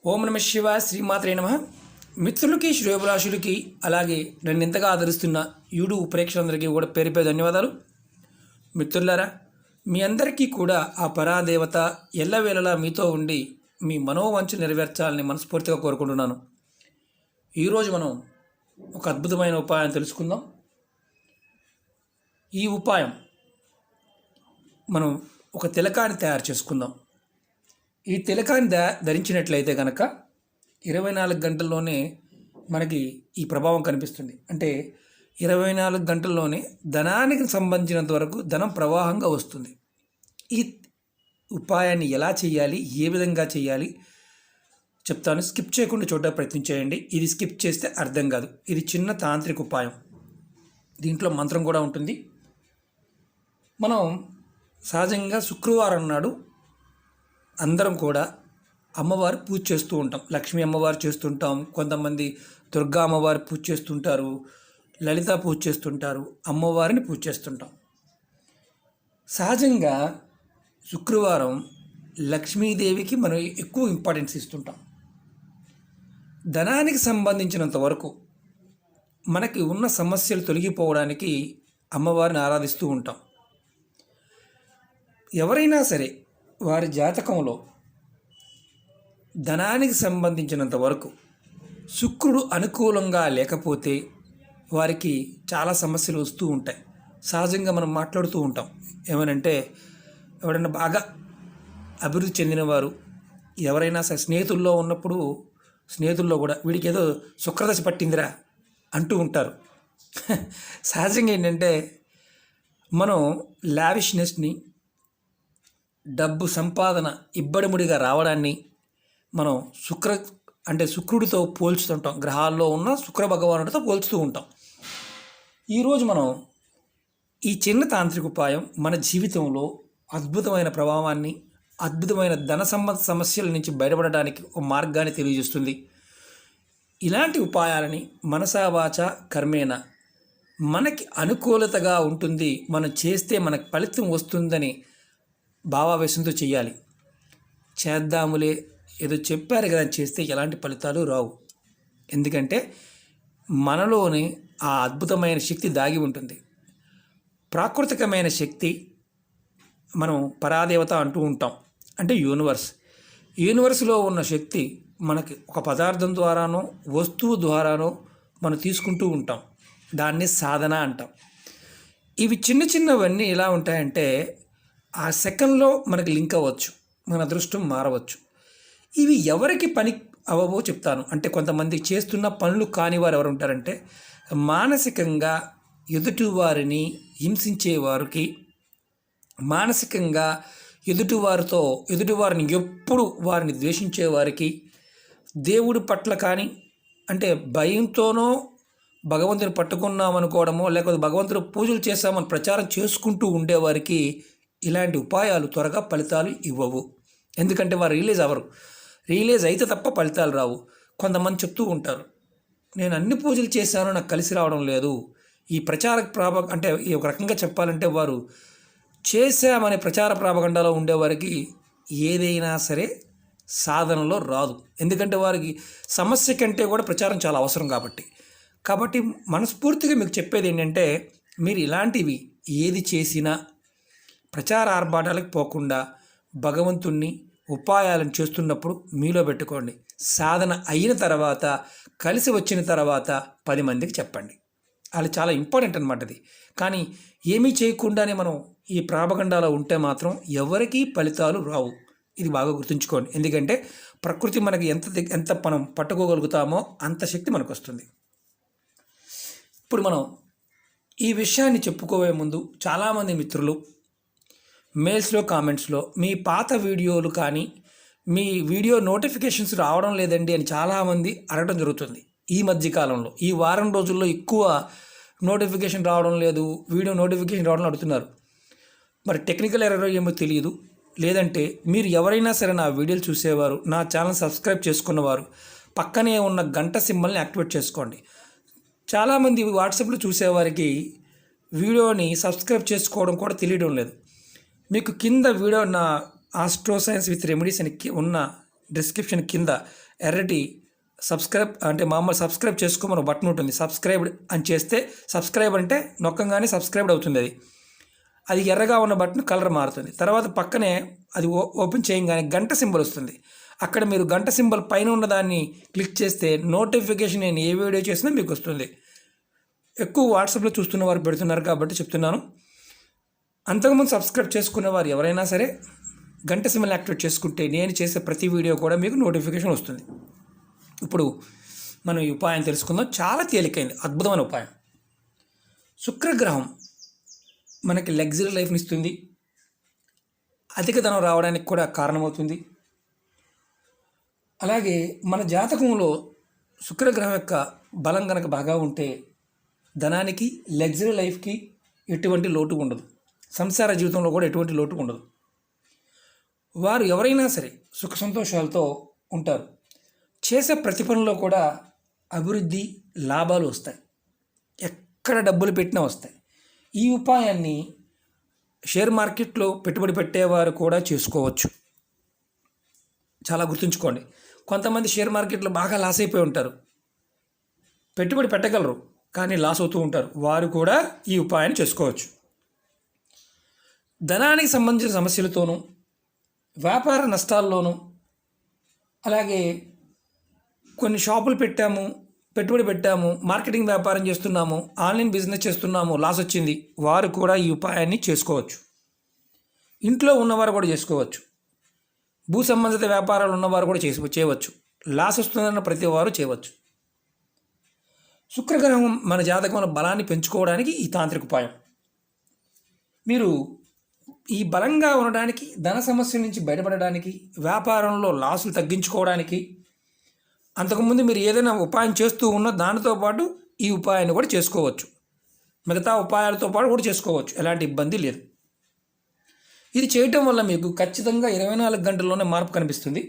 ఓం నమ శివాయ శ్రీమాత్రే నమ. మిత్రులకి శ్రేయోభిలాషులకి అలాగే నన్ను ఎంతగా ఆదరిస్తున్న యూట్యూబ్ ప్రేక్షకులందరికీ కూడా పేరు పేరు ధన్యవాదాలు. మిత్రులారా, మీ అందరికీ కూడా ఆ పరాదేవత ఎల్లవేళలా మీతో ఉండి మీ మనోవంచ నెరవేర్చాలని మనస్ఫూర్తిగా కోరుకుంటున్నాను. ఈరోజు మనం ఒక అద్భుతమైన ఉపాయం తెలుసుకుందాం. ఈ ఉపాయం మనం ఒక తిలకాన్ని తయారు చేసుకుందాం. ఈ తిలకాన్ని ధరించినట్లయితే కనుక 24 గంటల్లోనే మనకి ఈ ప్రభావం కనిపిస్తుంది. అంటే 24 గంటల్లోనే ధనానికి సంబంధించినంత వరకు ధనం ప్రవాహంగా వస్తుంది. ఈ ఉపాయాన్ని ఎలా చేయాలి, ఏ విధంగా చేయాలి చెప్తాను. స్కిప్ చేయకుండా చూడడానికి ప్రయత్నం చేయండి. ఇది స్కిప్ చేస్తే అర్థం కాదు. ఇది చిన్న తాంత్రిక ఉపాయం. దీంట్లో మంత్రం కూడా ఉంటుంది. మనం సహజంగా శుక్రవారం నాడు అందరం కూడా అమ్మవారు పూజ చేస్తూ ఉంటాం. లక్ష్మీ అమ్మవారు చేస్తుంటాం, కొంతమంది దుర్గా అమ్మవారు పూజ చేస్తుంటారు, లలిత పూజ చేస్తుంటారు, అమ్మవారిని పూజ చేస్తుంటాం. సహజంగా శుక్రవారం లక్ష్మీదేవికి మనం ఎక్కువ ఇంపార్టెన్స్ ఇస్తుంటాం. ధనానికి సంబంధించినంత వరకు మనకి ఉన్న సమస్యలు తొలగిపోవడానికి అమ్మవారిని ఆరాధిస్తూ ఉంటాం. ఎవరైనా సరే వారి జాతకంలో ధనానికి సంబంధించినంత వరకు శుక్రుడు అనుకూలంగా లేకపోతే వారికి చాలా సమస్యలు వస్తూ ఉంటాయి. సహజంగా మనం మాట్లాడుతూ ఉంటాం. ఏమనంటే, ఎవరైనా బాగా అభివృద్ధి చెందినవారు ఎవరైనా సరే స్నేహితుల్లో ఉన్నప్పుడు స్నేహితుల్లో కూడా వీడికి ఏదో శుక్రదశ పట్టిందిరా అంటూ ఉంటారు. సహజంగా ఏంటంటే, మనం లావిష్నెస్ని, డబ్బు సంపాదన ఇబ్బడిముడిగా రావడాన్ని మనం శుక్రుడితో పోల్చుతుంటాం. గ్రహాల్లో ఉన్న శుక్ర భగవానుడితో పోల్చుతూ ఉంటాం. ఈరోజు మనం ఈ చిన్న తాంత్రిక ఉపాయం మన జీవితంలో అద్భుతమైన ప్రభావాన్ని, అద్భుతమైన ధన సంబంధ సమస్యల నుంచి బయటపడడానికి ఒక మార్గాన్ని తెలియజేస్తుంది. ఇలాంటి ఉపాయాలని మనసా వాచ కర్మేణ మనకి అనుకూలతగా ఉంటుంది, మనం చేస్తే మనకు ఫలితం వస్తుందని భావావేశంతో చేయాలి. చేద్దాములే, ఏదో చెప్పారు కదా చేస్తే ఎలాంటి ఫలితాలు రావు. ఎందుకంటే మనలోని ఆ అద్భుతమైన శక్తి దాగి ఉంటుంది. ప్రాకృతికమైన శక్తి మనం పరాదేవత అంటూ ఉంటాం. అంటే యూనివర్స్లో ఉన్న శక్తి మనకి ఒక పదార్థం ద్వారానో వస్తువు ద్వారానో మనం తీసుకుంటూ ఉంటాం. దాన్ని సాధన అంటాం. ఇవి చిన్న చిన్నవన్నీ ఎలా ఉంటాయంటే ఆ సెకండ్లో మనకి లింక్ అవ్వచ్చు, మన అదృష్టం మారవచ్చు. ఇవి ఎవరికి పని అవ్వవో చెప్తాను. అంటే కొంతమంది చేస్తున్న పనులు కాని వారు ఎవరు ఉంటారంటే, మానసికంగా ఎదుటివారిని హింసించే వారికి, మానసికంగా ఎదుటివారిని ఎప్పుడు వారిని ద్వేషించే వారికి, దేవుడి పట్ల కానీ అంటే భయంతోనో భగవంతుని పట్టుకున్నామనుకోవడమో లేకపోతే భగవంతుడు పూజలు చేస్తామని ప్రచారం చేసుకుంటూ ఉండేవారికి ఇలాంటి ఉపాయాలు త్వరగా ఫలితాలు ఇవ్వవు. ఎందుకంటే వారు రియలైజ్ అయితే తప్ప ఫలితాలు రావు. కొంతమంది చెప్తూ ఉంటారు, నేను అన్ని పూజలు చేశాను, నాకు కలిసి రావడం లేదు. ఈ అంటే ఈ ఒక రకంగా చెప్పాలంటే వారు చేశామనే ప్రచార ప్రాపగండాలో ఉండేవారికి ఏదైనా సరే సాధనలో రాదు. ఎందుకంటే వారికి సమస్య కంటే కూడా ప్రచారం చాలా అవసరం కాబట్టి మనస్ఫూర్తిగా మీకు చెప్పేది ఏంటంటే, మీరు ఇలాంటివి ఏది చేసినా ప్రచార ఆర్భాటాలకు పోకుండా భగవంతుణ్ణి ఉపాయాలను చేస్తున్నప్పుడు మీలో పెట్టుకోండి. సాధన అయిన తర్వాత, కలిసి వచ్చిన తర్వాత 10 మందికి చెప్పండి. అది చాలా ఇంపార్టెంట్ అనమాట. అది కానీ ఏమీ చేయకుండానే మనం ఈ ప్రాపగండాలో ఉంటే మాత్రం ఎవరికీ ఫలితాలు రావు. ఇది బాగా గుర్తుంచుకోండి. ఎందుకంటే ప్రకృతి మనకి ఎంత మనం పట్టుకోగలుగుతామో అంత శక్తి మనకు వస్తుంది. ఇప్పుడు మనం ఈ విషయాన్ని చెప్పుకోవే ముందు చాలామంది మిత్రులు మెయిల్స్లో, కామెంట్స్లో మీ పాత వీడియోలు కానీ మీ వీడియో నోటిఫికేషన్స్ రావడం లేదండి అని చాలామంది అడగడం జరుగుతుంది. ఈ మధ్యకాలంలో ఈ వారం రోజుల్లో ఎక్కువ నోటిఫికేషన్ రావడం లేదు, వీడియో నోటిఫికేషన్ రావడం అడుగుతున్నారు. మరి టెక్నికల్ ఎర్రర్ ఏమో తెలియదు. లేదంటే మీరు ఎవరైనా సరే నా వీడియోలు చూసేవారు, నా ఛానల్ సబ్స్క్రైబ్ చేసుకున్నవారు పక్కనే ఉన్న గంట సింబల్ని యాక్టివేట్ చేసుకోండి. చాలామంది వాట్సాప్లో చూసేవారికి వీడియోని సబ్స్క్రైబ్ చేసుకోవడం కూడా తెలియడం లేదు. మీకు కింద వీడియో నా ఆస్ట్రో సైన్స్ విత్ రెమెడీస్ అని ఉన్న డిస్క్రిప్షన్ కింద ఎర్రటి సబ్స్క్రైబ్ అంటే మామూలు సబ్స్క్రైబ్ చేసుకోమని బటన్ ఉంటుంది. సబ్స్క్రైబ్డ్ అని చేస్తే సబ్స్క్రైబ్ అంటే నొక్కంగానే సబ్స్క్రైబ్డ్ అవుతుంది. అది ఎర్రగా ఉన్న బటన్ కలర్ మారుతుంది. తర్వాత పక్కనే అది ఓపెన్ చేయగానే గంట సింబల్ వస్తుంది. అక్కడ మీరు గంట సింబల్ పైన ఉన్న దాన్ని క్లిక్ చేస్తే నోటిఫికేషన్ నేను ఏ వీడియో చేసినా మీకు వస్తుంది. ఎక్కువ వాట్సాప్లో చూస్తున్న వారు పెడుతున్నారు కాబట్టి చెప్తున్నాను. అంతకుముందు సబ్స్క్రైబ్ చేసుకున్న వారు ఎవరైనా సరే గంట సింబల్ యాక్టివేట్ చేసుకుంటే నేను చేసే ప్రతి వీడియో కూడా మీకు నోటిఫికేషన్ వస్తుంది. ఇప్పుడు మనం ఈ ఉపాయం తెలుసుకుందాం. చాలా తేలికైంది, అద్భుతమైన ఉపాయం. శుక్రగ్రహం మనకి లగ్జరీ లైఫ్ని ఇస్తుంది, అధిక ధనం రావడానికి కూడా కారణమవుతుంది. అలాగే మన జాతకంలో శుక్రగ్రహం యొక్క బలం కనుక బాగా ఉంటే ధనానికి, లగ్జరీ లైఫ్కి ఎటువంటి లోటు ఉండదు. సంసార జీవితంలో కూడా ఎటువంటి లోటు ఉండదు. వారు ఎవరైనా సరే సుఖ సంతోషాలతో ఉంటారు. చేసే ప్రతి పనిలో కూడా అభివృద్ధి, లాభాలు వస్తాయి. ఎక్కడ డబ్బులు పెట్టినా వస్తాయి. ఈ ఉపాయాన్ని షేర్ మార్కెట్లో పెట్టుబడి పెట్టేవారు కూడా చేసుకోవచ్చు. చాలా గుర్తుంచుకోండి. కొంతమంది షేర్ మార్కెట్లో బాగా లాస్ అయిపోయి ఉంటారు. పెట్టుబడి పెట్టగలరు కానీ లాస్ అవుతూ ఉంటారు. వారు కూడా ఈ ఉపాయాన్ని చేసుకోవచ్చు. ధనానికి సంబంధించిన సమస్యలతోనూ, వ్యాపార నష్టాల్లోనూ, అలాగే కొన్ని షాపులు పెట్టాము, పెట్టుబడి పెట్టాము, మార్కెటింగ్ వ్యాపారం చేస్తున్నాము, ఆన్లైన్ బిజినెస్ చేస్తున్నాము, లాస్ వచ్చింది, వారు కూడా ఈ ఉపాయాన్ని చేసుకోవచ్చు. ఇంట్లో ఉన్నవారు కూడా చేసుకోవచ్చు. భూ సంబంధిత వ్యాపారాలు ఉన్నవారు కూడా చేయవచ్చు. లాస్ వస్తుందన్న ప్రతి వారు చేయవచ్చు. శుక్రగ్రహం మన జాతకంలో బలాన్ని పెంచుకోవడానికి ఈ తాంత్రిక ఉపాయం. మీరు ఈ బలంగా ఉండడానికి, ధన సమస్య నుంచి బయటపడడానికి, వ్యాపారంలో లాసులు తగ్గించుకోవడానికి, అంతకుముందు మీరు ఏదైనా ఉపాయం చేస్తూ ఉన్న దానితో పాటు ఈ ఉపాయాన్ని కూడా చేసుకోవచ్చు. మిగతా ఉపాయాలతో పాటు కూడా చేసుకోవచ్చు, ఎలాంటి ఇబ్బంది లేదు. ఇది చేయటం వల్ల మీకు ఖచ్చితంగా 24 గంటల్లోనే మార్పు కనిపిస్తుంది.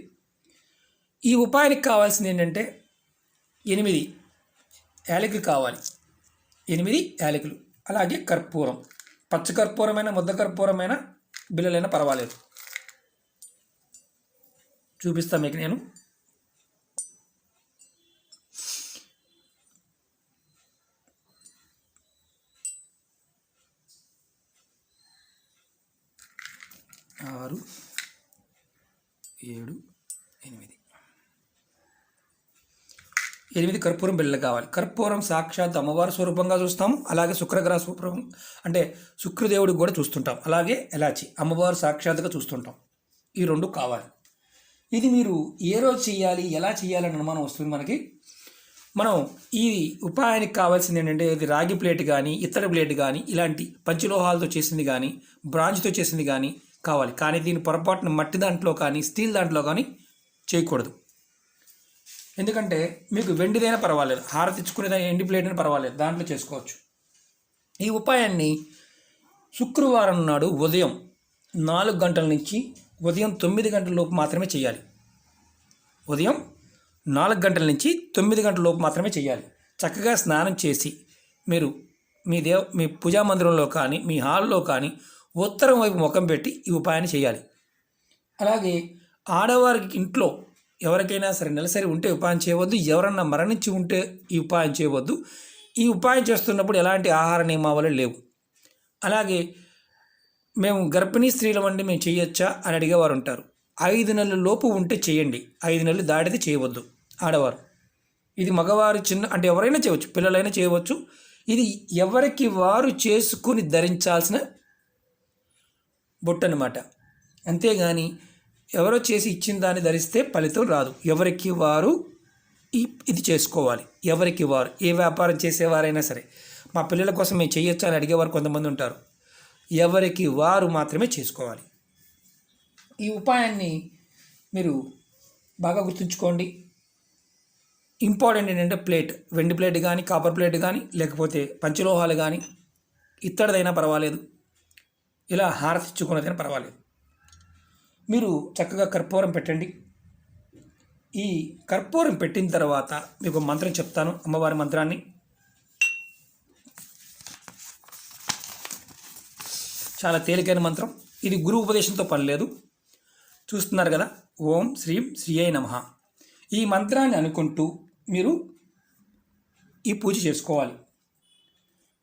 ఈ ఉపాయానికి కావాల్సింది ఏంటంటే 8 యాలకులు కావాలి. 8 యాలకులు, అలాగే కర్పూరం, పచ్చ కర్పూరమైన, ముద్ద కర్పూరమైన, బిళ్ళలైనా పర్వాలేదు. చూపిస్తాను మీకు నేను. ఆరు, 7, 8 కర్పూరం బిళ్ళలు కావాలి. కర్పూరం సాక్షాత్ అమ్మవారి స్వరూపంగా చూస్తాము. అలాగే శుక్రగ్రహ స్వరూపం అంటే శుక్రదేవుడికి కూడా చూస్తుంటాం. అలాగే ఎలాచి అమ్మవారు సాక్షాత్గా చూస్తుంటాం. ఈ 2 కావాలి. ఇది మీరు ఏ రోజు చేయాలి, ఎలా చేయాలని అనుమానం వస్తుంది మనకి. మనం ఈ ఉపాయానికి కావాల్సింది ఏంటంటే ఇది రాగి ప్లేట్ కానీ, ఇత్తడి ప్లేట్ కానీ, ఇలాంటి పంచలోహాలతో చేసింది కానీ, బ్రాంజ్తో చేసింది కానీ కావాలి. కానీ దీని పొరపాటున మట్టి దాంట్లో కానీ, స్టీల్ దాంట్లో కానీ చేయకూడదు. ఎందుకంటే మీకు వెండిదైనా పర్వాలేదు, హారతి ఇచ్చుకునేదైనా ఎండి ప్లేట్ అయినా పర్వాలేదు, దాంట్లో చేసుకోవచ్చు. ఈ ఉపాయాన్ని శుక్రవారం నాడు ఉదయం 4 గంటల నుంచి ఉదయం 9 గంటల లోపు మాత్రమే చేయాలి. ఉదయం 4 గంటల నుంచి 9 గంటల లోపు మాత్రమే చేయాలి. చక్కగా స్నానం చేసి మీరు మీ పూజా మందిరంలో కానీ, మీ హాల్లో కానీ ఉత్తరం వైపు ముఖం పెట్టి ఈ ఉపాయాన్ని చేయాలి. అలాగే ఆడవారికి ఇంట్లో ఎవరికైనా సరే నెలసరి ఉంటే ఉపాయం చేయవద్దు. ఎవరన్నా మరణించి ఉంటే ఈ ఉపాయం చేయవద్దు. ఈ ఉపాయం చేస్తున్నప్పుడు ఎలాంటి ఆహార నియమావళి లేవు. అలాగే మేము గర్భిణీ స్త్రీల వంటి మేము చేయొచ్చా అని అడిగేవారు ఉంటారు. 5 నెలల లోపు ఉంటే చేయండి, 5 నెలలు దాటితే చేయవద్దు ఆడవారు. ఇది మగవారు అంటే ఎవరైనా చేయవచ్చు, పిల్లలైనా చేయవచ్చు. ఇది ఎవరికి వారు చేసుకుని ధరించాల్సిన బొట్టు అన్నమాట. అంతేగాని ఎవరో చేసి ఇచ్చిన దాన్ని ధరిస్తే ఫలితం రాదు. ఎవరికి వారు ఇది చేసుకోవాలి. ఎవరికి వారు, ఏ వ్యాపారం చేసేవారైనా సరే, మా పిల్లల కోసం మేము చేయొచ్చా అని అడిగేవారు కొంతమంది ఉంటారు. ఎవరికి వారు మాత్రమే చేసుకోవాలి. ఈ ఉపాయాన్ని మీరు బాగా గుర్తుంచుకోండి. ఇంపార్టెంట్ ఏంటంటే ప్లేట్, వెండి ప్లేట్ కానీ, కాపర్ ప్లేట్ కానీ, లేకపోతే పంచలోహాలు కానీ, ఇత్తడిదైనా పర్వాలేదు, ఇలా హారతి ఇచ్చుకున్నదైనా పర్వాలేదు. మీరు చక్కగా కర్పూరం పెట్టండి. ఈ కర్పూరం పెట్టిన తర్వాత మీకు మంత్రం చెప్తాను, అమ్మవారి మంత్రాన్ని. చాలా తేలికైన మంత్రం. ఇది గురు ఉపదేశంతో పని లేదు. చూస్తున్నారు కదా, ఓం శ్రీం శ్రీయై నమః. ఈ మంత్రాన్ని అనుకుంటూ మీరు ఈ పూజ చేసుకోవాలి.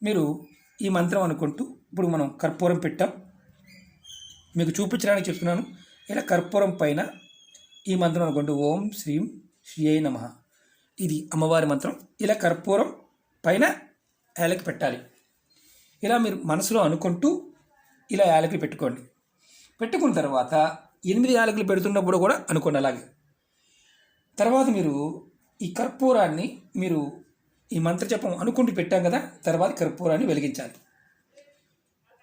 మీరు ఈ మంత్రం అనుకుంటూ, ఇప్పుడు మనం కర్పూరం పెట్టాం, మీకు చూపించడానికి చెప్తున్నాను. ఇలా కర్పూరం పైన ఈ మంత్రం అనుకుంటూ ఓం శ్రీం శ్రీయై నమః, ఇది అమ్మవారి మంత్రం. ఇలా కర్పూరం పైన యాలకి పెట్టాలి. ఇలా మీరు మనసులో అనుకుంటూ ఇలా యాలకులు పెట్టుకోండి. పెట్టుకున్న తర్వాత 8 యాలకులు పెడుతున్నప్పుడు కూడా అనుకోండి అలాగే. తర్వాత మీరు ఈ కర్పూరాన్ని మీరు ఈ మంత్రజపం అనుకుంటూ పెట్టాం కదా, తర్వాత కర్పూరాన్ని వెలిగించాలి.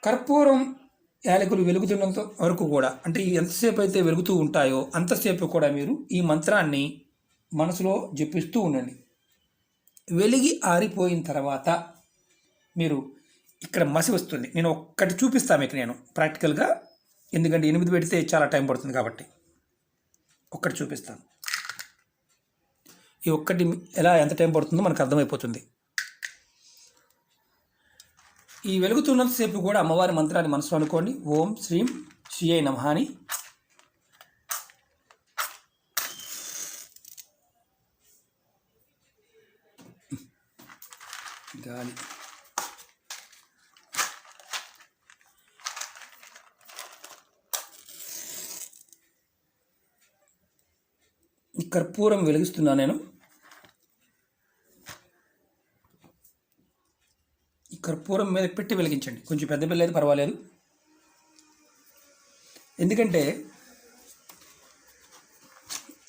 కర్పూరం యాలకులు వెలుగుతున్నంత వరకు కూడా, అంటే ఎంతసేపు అయితే వెలుగుతూ ఉంటాయో అంతసేపు కూడా మీరు ఈ మంత్రాన్ని మనసులో జపిస్తూ ఉండండి. వెలిగి ఆరిపోయిన తర్వాత మీరు ఇక్కడ మసి వస్తుంది. నేను ఒక్కటి చూపిస్తాను మీకు నేను ప్రాక్టికల్గా, ఎందుకంటే 8 పెడితే చాలా టైం పడుతుంది కాబట్టి ఒక్కటి చూపిస్తాను. ఈ ఒక్కటి ఎలా ఎంత టైం పడుతుందో మనకు అర్థమైపోతుంది. ఈ వెలుగుతున్నంతసేపు కూడా అమ్మవారి మంత్రాన్ని మనసులో అనుకోండి. ఓం శ్రీం శ్రీయై నమః అని. గాలి ఈ కర్పూరం వెలిగిస్తున్నాను నేను. ఈ కర్పూరం మీద పెట్టి వెలిగించండి. కొంచెం పెద్ద బిల్ల అయితే పర్వాలేదు, ఎందుకంటే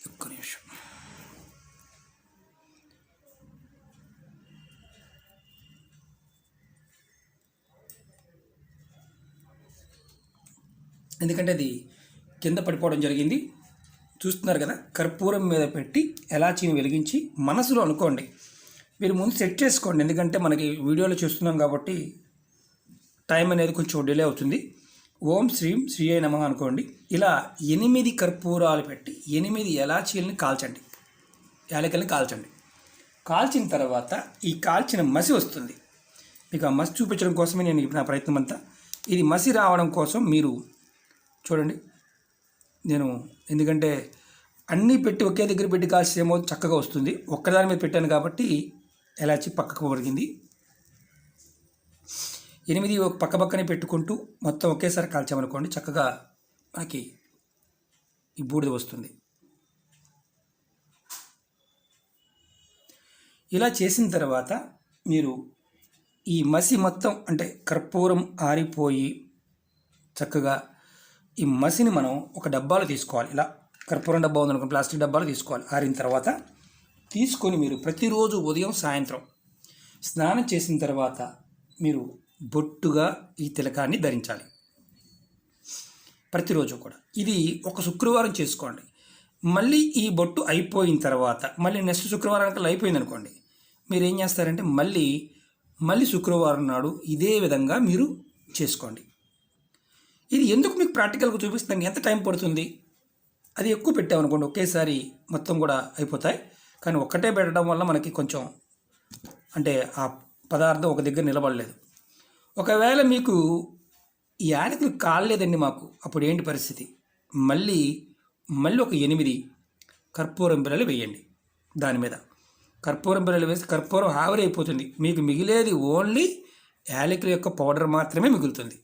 ఒక్క నిమిషం. ఎందుకంటే అది కింద పడిపోవడం జరిగింది. చూస్తున్నారు కదా, కర్పూరం మీద పెట్టి ఎలాచీని వెలిగించి మనసులో అనుకోండి. మీరు ముందు సెట్ చేసుకోండి, ఎందుకంటే మనకి వీడియోలో చూస్తున్నాం కాబట్టి టైం అనేది కొంచెం డిలే అవుతుంది. ఓం శ్రీం శ్రీయై నమః అనుకోండి. ఇలా 8 కర్పూరాలు పెట్టి 8 ఎలాచీలని కాల్చండి, యాలకుల్ని కాల్చండి. కాల్చిన తర్వాత ఈ కాల్చిన మసి వస్తుంది. మీకు ఆ మసి చూపించడం కోసమే నేను నా ప్రయత్నం అంతా. ఇది మసి రావడం కోసం మీరు చూడండి. నేను ఎందుకంటే అన్నీ పెట్టి ఒకే దగ్గర పెట్టి కాల్చేమో చక్కగా వస్తుంది. ఒక్కదాని మీద పెట్టాను కాబట్టి ఎలాచి పక్కకు పడిగింది. 8 పక్క పక్కనే పెట్టుకుంటూ మొత్తం ఒకేసారి కాల్చామనుకోండి, చక్కగా మనకి ఈ బూడిద వస్తుంది. ఇలా చేసిన తర్వాత మీరు ఈ మసి మొత్తం, అంటే కర్పూరం ఆరిపోయి చక్కగా ఈ మసిని మనం ఒక డబ్బాలో తీసుకోవాలి. ఇలా కర్పూరం డబ్బా ఉందనుకోండి, ప్లాస్టిక్ డబ్బాలో తీసుకోవాలి. ఆరిన తర్వాత తీసుకొని మీరు ప్రతిరోజు ఉదయం సాయంత్రం స్నానం చేసిన తర్వాత మీరు బొట్టుగా ఈ తిలకాన్ని ధరించాలి. ప్రతిరోజు కూడా ఇది ఒక శుక్రవారం చేసుకోండి. మళ్ళీ ఈ బొట్టు అయిపోయిన తర్వాత మళ్ళీ నెక్స్ట్ శుక్రవారానికి అయిపోయింది అనుకోండి, మీరు ఏం చేస్తారంటే మళ్ళీ శుక్రవారం నాడు ఇదే విధంగా మీరు చేసుకోండి. ఇది ఎందుకు మీకు ప్రాక్టికల్గా చూపిస్తాను. ఎంత టైం పడుతుంది, అది ఎక్కువ పెట్టామనుకోండి ఒకేసారి మొత్తం కూడా అయిపోతాయి. కానీ ఒక్కటే పెట్టడం వల్ల మనకి కొంచెం, అంటే ఆ పదార్థం ఒక దగ్గర నిలబడలేదు. ఒకవేళ మీకు ఈ యాలకులు కాలేదండి మాకు, అప్పుడు ఏంటి పరిస్థితి? మళ్ళీ ఒక 8 కర్పూరం బిళ్ళలు వేయండి. దాని మీద కర్పూరం బిళ్ళలు వేసి కర్పూరం ఆవిరైపోతుంది. మీకు మిగిలేది ఓన్లీ యాలకుల యొక్క పౌడర్ మాత్రమే మిగులుతుంది.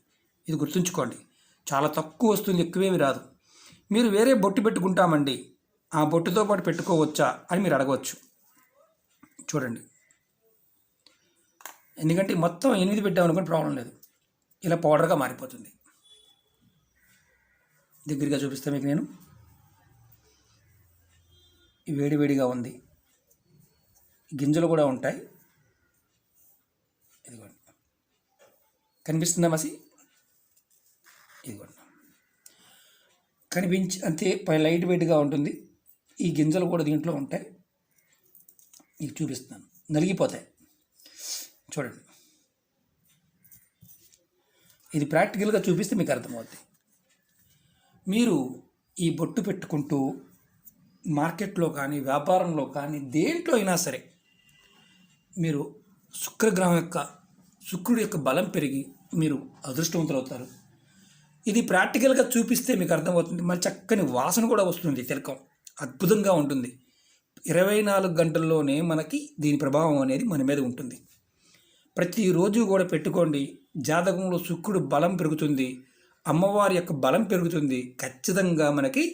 ఇది గుర్తుంచుకోండి. చాలా తక్కువ వస్తుంది, ఎక్కువేమి రాదు. మీరు వేరే బొట్టు పెట్టుకుంటామండి, ఆ బొట్టుతో పాటు పెట్టుకోవచ్చా అని మీరు అడగవచ్చు. చూడండి, ఎందుకంటే మొత్తం 8 పెట్టామనుకోండి ప్రాబ్లం లేదు, ఇలా పౌడర్గా మారిపోతుంది. దగ్గరగా చూపిస్తే మీకు నేను, వేడివేడిగా ఉంది, గింజలు కూడా ఉంటాయి. ఇదిగోండి, కనిపిస్తుందా మసి? ఇదిగోండి, అంతే లైట్ వెయిట్గా ఉంటుంది. ఈ గింజలు కూడా దీంట్లో ఉంటాయి. మీకు చూపిస్తున్నాను, నలిగిపోతాయి. చూడండి, ఇది ప్రాక్టికల్గా చూపిస్తే మీకు అర్థమవుతుంది. మీరు ఈ బొట్టు పెట్టుకుంటూ మార్కెట్లో కానీ వ్యాపారంలో కానీ దేంట్లో అయినా సరే మీరు శుక్రుడి యొక్క బలం పెరిగి మీరు అదృష్టవంతులు అవుతారు. ఇది ప్రాక్టికల్గా చూపిస్తే మీకు అర్థమవుతుంది. మళ్ళీ చక్కని వాసన కూడా వస్తుంది. తిలకం అద్భుతంగా ఉంటుంది. 24 గంటల్లోనే మనకి దీని ప్రభావం అనేది మన మీద ఉంటుంది. ప్రతిరోజు కూడా పెట్టుకోండి. జాతకంలో శుక్రుడు బలం పెరుగుతుంది, అమ్మవారి యొక్క బలం పెరుగుతుంది. ఖచ్చితంగా మనకి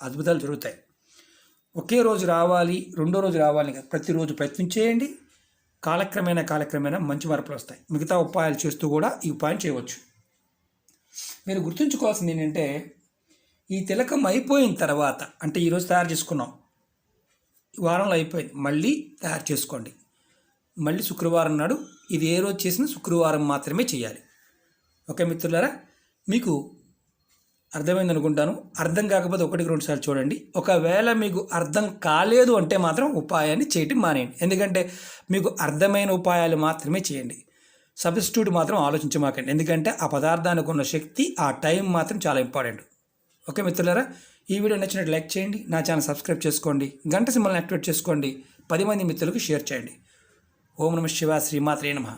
అద్భుతాలు జరుగుతాయి. ఒకే రోజు రావాలి, రెండో రోజు రావాలి కాదు, ప్రతిరోజు ప్రయత్నం చేయండి. కాలక్రమేణా మంచి మార్పులు వస్తాయి. మిగతా ఉపాయాలు చేస్తూ కూడా ఈ ఉపాయం చేయవచ్చు. మీరు గుర్తుంచుకోవాల్సింది ఏంటంటే, ఈ తిలకం అయిపోయిన తర్వాత, అంటే ఈరోజు తయారు చేసుకున్నాం, ఈ వారంలో అయిపోయింది, మళ్ళీ తయారు చేసుకోండి. మళ్ళీ శుక్రవారం నాడు ఇది ఏ రోజు చేసినా శుక్రవారం మాత్రమే చేయాలి. ఓకే మిత్రులారా, మీకు అర్థమైంది అనుకుంటాను. అర్థం కాకపోతే 1-2 సార్లు చూడండి. ఒకవేళ మీకు అర్థం కాలేదు అంటే మాత్రం ఉపాయాన్ని చేయటం మానేయండి. ఎందుకంటే మీకు అర్థమైన ఉపాయాలు మాత్రమే చేయండి. సబ్స్టిట్యూట్ మాత్రం ఆలోచించమాకండి. ఎందుకంటే ఆ పదార్థానికి ఉన్న శక్తి, ఆ టైం మాత్రం చాలా ఇంపార్టెంట్. ఓకే మిత్రులారా, ఈ వీడియో నచ్చినట్టు లైక్ చేయండి, నా ఛానల్ సబ్స్క్రైబ్ చేసుకోండి, గంట సింబల్ని యాక్టివేట్ చేసుకోండి, 10 మంది మిత్రులకు షేర్ చేయండి. ఓం నమః శివాయ, శ్రీమాత్రే నమః.